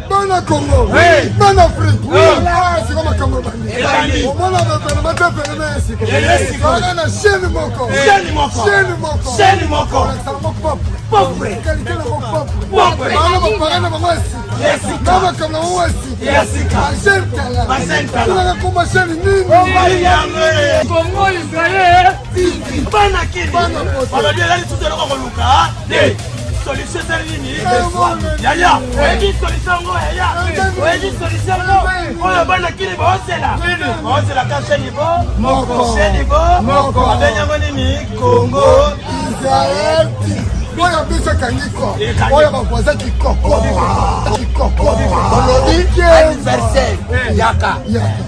Bana Congo, bana Afrique, c'est comme un Cameroun. Au moins on va faire le matin pour le Mexique. Bana na chaîne moko, chaîne moko. Alexandre moko pop, qualité le moko pop. Bana ba parana ba mwasi, bana kama mwasi. Magenta, bana kama chaîne nini? Congo Israël, bana kiri, bana dia lali tuzo loko luka, de solution nini? Yaya, wewe solution ngo yaya, wewe solution ngo, oyo bana kiri bosela kashe nibo, moko, abenya ngoni ni Congo, Israël. Oya biso kangiko, oya bavoisin kikoko. Olobi anniversaire yaka.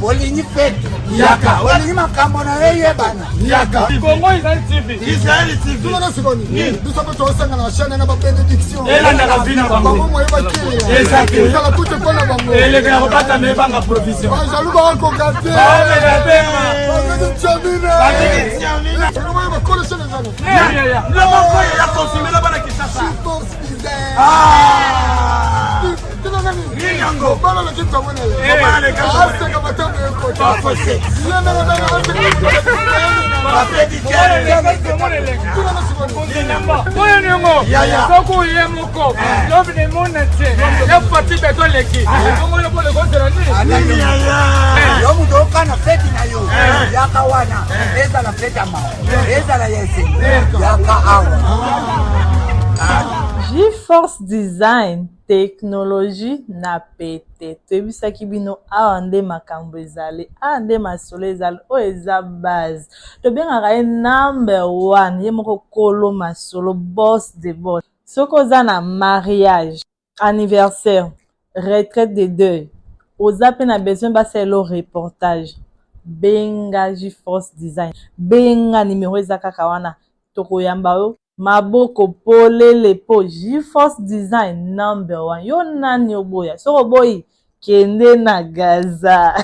Olingi fête yaka. Olingi makambo na yeye bana. Yaka. Congo Israël TV. Israël TV. Tout le monde se connaît. Nous sommes tous ensemble dans la chaîne, on a pas bénédiction. Et là, on a la vie, Maman, moi, il va tirer. Exactement. Ça la coûte pas la maman. Et les gars, on va t'amener par la provision. Jaloux va rencontrer. GeForce Design technologie na pete toyebisaki bino awa nde makambo ezali awa nde masolo ezali oyo eza base tobengaka ye number 1 ye moko kolo masolo boss de boss soki oza na mariage anniversaire retraite de deuil oza mpe na besoin basala reportage benga GeForce Design benga nimero eza kaka wana tokoyamba yo maboko polele po GeForce Design number 1 yo nani oboya soko boyi kende na Gaza